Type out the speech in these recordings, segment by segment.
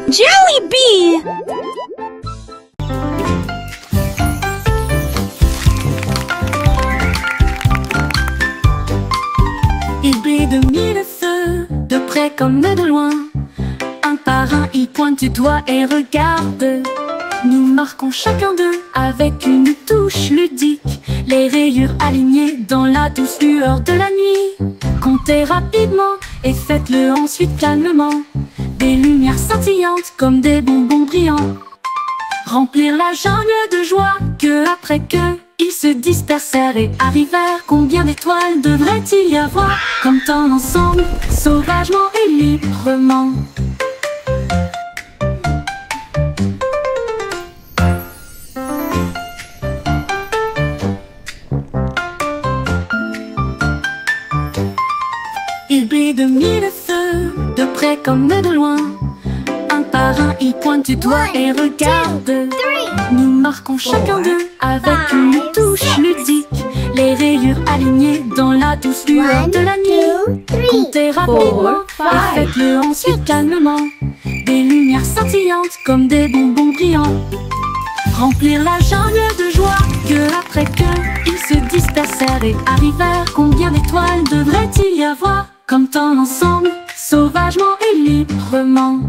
Jelly Bee! Il brille de mille feux, de près comme de loin. Un par un, il pointe du doigt et regarde. Nous marquons chacun d'eux avec une touche ludique, les rayures alignées dans la douce lueur de la nuit. Comptez rapidement et faites-le ensuite calmement. Des lumières scintillantes comme des bonbons brillants. Remplir la jungle de joie que après que ils se dispersèrent et arrivèrent. Combien d'étoiles devrait-il y avoir? Comme tant ensemble, sauvagement et librement. Il brille de mille feux, de près comme de loin. Un par un, il pointe du doigt et regarde. Nous marquons chacun d'eux avec une touche ludique, les rayures alignées dans la douce lueur de la nuit. Comptez rapidement et faites-le ensuite calmement. Des lumières scintillantes comme des bonbons brillants. Remplir la jungle de joie que après que ils se dispersèrent et arrivèrent. Combien d'étoiles devrait-il y avoir? Comme tant ensemble, sauvagement et librement.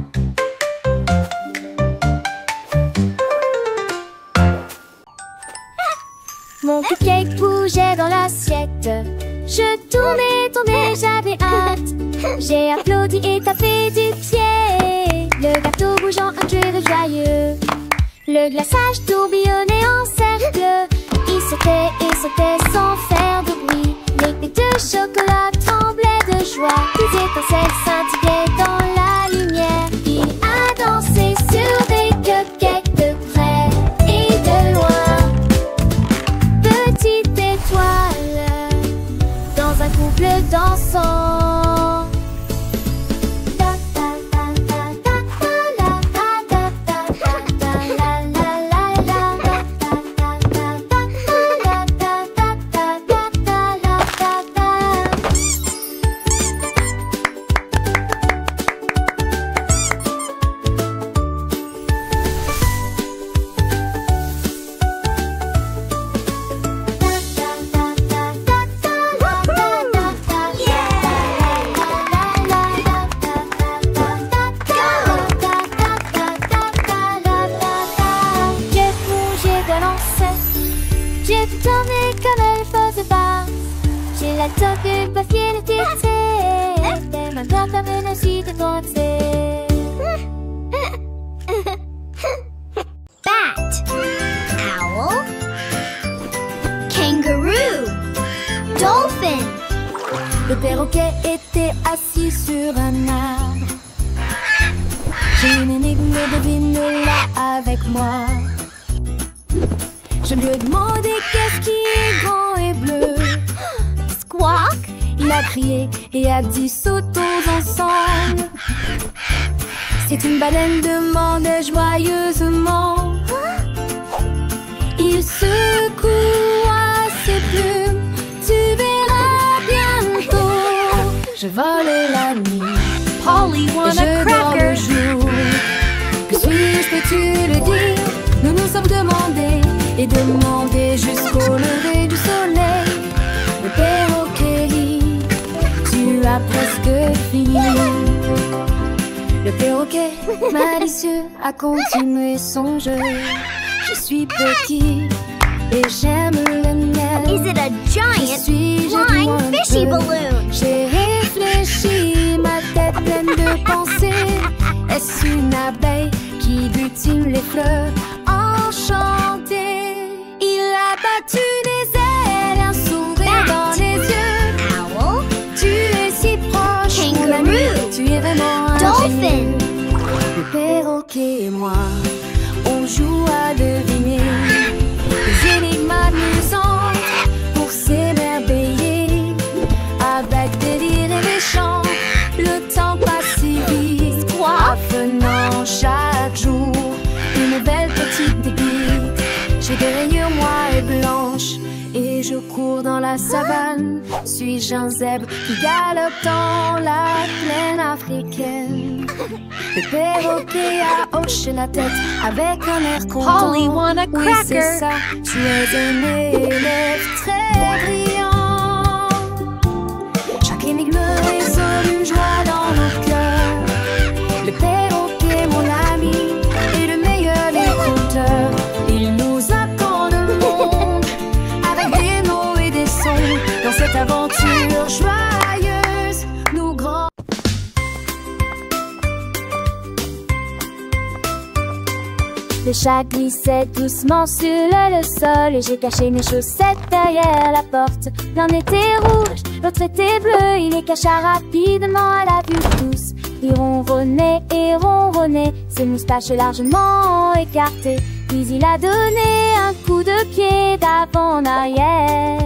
Mon cupcake bougeait dans l'assiette. Je tournais, j'avais hâte. J'ai applaudi et tapé du pied. Le gâteau bougeant un jeu de joyeux. Le glaçage tourbillonnait en cercle. Il sautait sans faire de bruit. Les dés de chocolat tremblaient de joie. Des étincelles scintillaient dans la lumière. Il a dansé sur des cupcakes de près et de loin. Petite étoile dans un couple dansant. J'ai tourné comme elle faisait pas. J'ai la toque du papier de tissé. Des mains comme une suite de danser. Bat, owl, kangaroo, dolphin. Le perroquet était assis sur un arbre. J'ai une énigme, devine-la avec moi. Je lui ai demandé qu'est-ce qui est grand et bleu. Squawk, il a crié et a dit sautons ensemble. C'est une baleine, demandait joyeusement. Il secoua ses plumes, tu verras bientôt. Je volais la nuit, Polly et want a je dors le cracker. jour. Que suis-je, peux-tu le dire? Nous nous sommes demandés et demandés jusqu'au lever du soleil. Le perroquet rit, tu as presque fini. Le perroquet malicieux a continué son jeu. Je suis petit et j'aime le miel. Is it a giant Suis-je flying un fishy peu? balloon? J'ai réfléchi, ma tête pleine de pensées. Est-ce une abeille qui butine les fleurs enchantées? Il a battu des ailes, un sourire Bat. dans les yeux. Owl, Tu es si proche, mon Kangaroo. ami, tu es vraiment un dolphin. génie. Le perroquet et moi, on joue à deviner des énigmes amusantes pour s'émerveiller. Avec délire et méchant, le temps passe si vite. Apprenant chaque jour une nouvelle petite pépite. J'ai des rayures noires et blanches et je cours dans la la savane? Suis-je un zèbre qui galope dans la plaine africaine? Le perroquet a hoché la tête avec un air content. Polly want a Oui, c'est cracker. ça, tu es un élève très brillant. Chaque énigme résonne une joie dans nos cœurs. Le perroquet, mon ami, est le meilleur des conteurs. Il nous apprend le monde avec des mots et des sons. Dans cette aventure joyeuse, nous grands. Le chat glissait doucement sur le sol et j'ai caché mes chaussettes derrière la porte. L'un était rouge, l'autre était bleu, il les cacha rapidement à la vue de tous. Il ronronnait et ronronnait, ses moustaches largement écartées. Puis il a donné un coup de pied d'avant en arrière.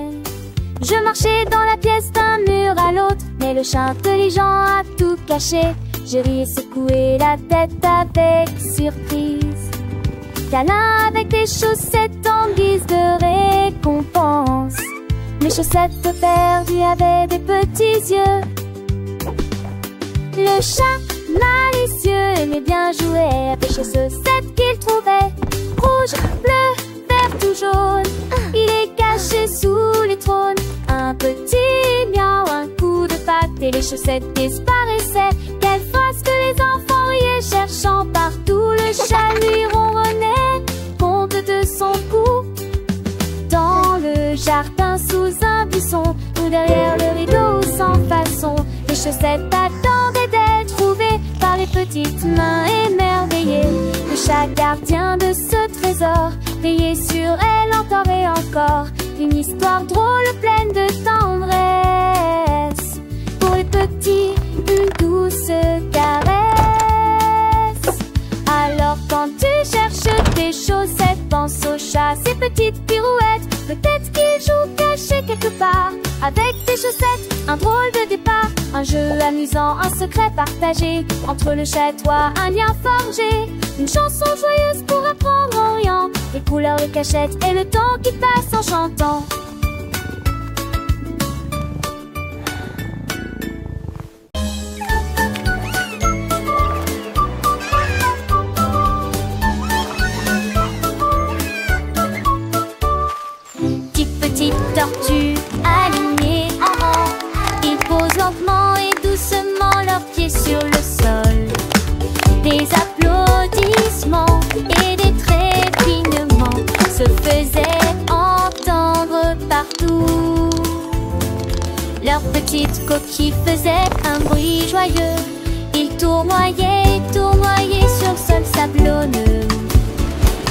Je marchais dans la pièce d'un mur à l'autre, mais le chat intelligent a tout caché. J'ai ri et secoué la tête avec surprise. Câlin avec des chaussettes en guise de récompense. Mes chaussettes perdues avaient des petits yeux. Le chat malicieux aimait bien jouer avec les chaussettes qu'il trouvait. Rouge, bleu, vert tout jaune. Il est caché sous les trônes. Un petit miaou, un coup de patte et les chaussettes disparaissaient. Quelle face que les enfants riaient, cherchant partout. Le chat lui ronronnait, compte de son cou. Dans le jardin sous un buisson, ou derrière le rideau sans façon, les chaussettes attendaient d'être trouvées par les petites mains émerveillées. Le chat gardien de ce trésor veillait sur elle encore et encore. Une histoire drôle pleine de tendresse. Pour les petits, une douce caresse. Alors quand tu cherches tes chaussettes, pense au chat, ses petites pirouettes. Peut-être qu'il joue caché quelque part avec tes chaussettes, un drôle de départ. Un jeu amusant, un secret partagé entre le chat et toi, un lien forgé. Une chanson joyeuse pour apprendre en riant. Les couleurs, les cachettes et le temps qui passe en chantant. Petite tortue alignée en rang, ils posent lentement et doucement leurs pieds sur le sol. Des applaudissements et des trépignements se faisaient entendre partout. Leurs petites coquilles faisaient un bruit joyeux. Ils tournoyaient sur le sol sablonneux.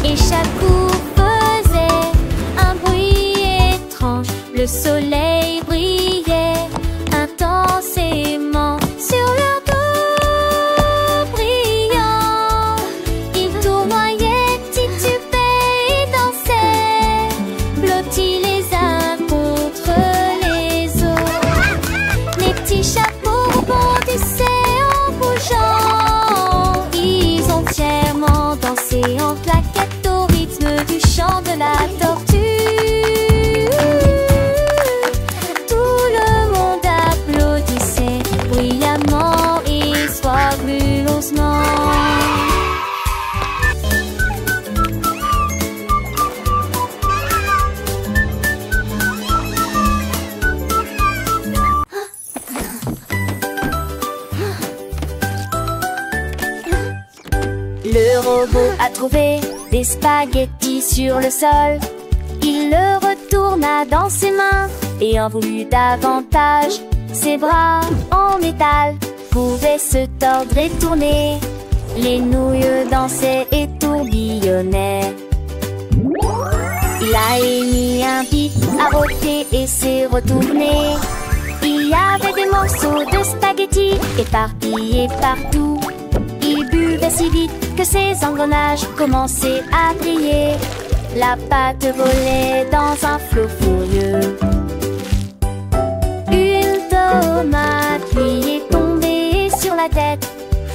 Et chaque coup faisait un bruit étrange. Le soleil brillait intensément sur leur dos brillant. Ils tournoyaient, titubaient et dansaient, blottis les uns contre les autres. Les petits chapeaux rebondissaient en bougeant. Ils ont fièrement dansé en claquettes au rythme du chant de la tortue. Le robot a trouvé des spaghettis sur le sol. Il le retourna dans ses mains et en voulut davantage. Ses bras en métal pouvaient se tordre et tourner. Les nouilles dansaient et tourbillonnaient. Il a émis un pic, a rôté et s'est retourné. Il y avait des morceaux de spaghettis éparpillés partout. Il buvait si vite que ses engrenages commençaient à briller. La pâte volait dans un flot furieux. Une tomate lui est tombée sur la tête.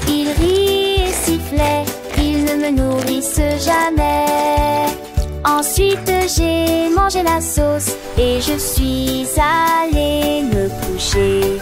Il rit et sifflait, ils ne me nourrissent jamais. Ensuite j'ai mangé la sauce et je suis allée me coucher.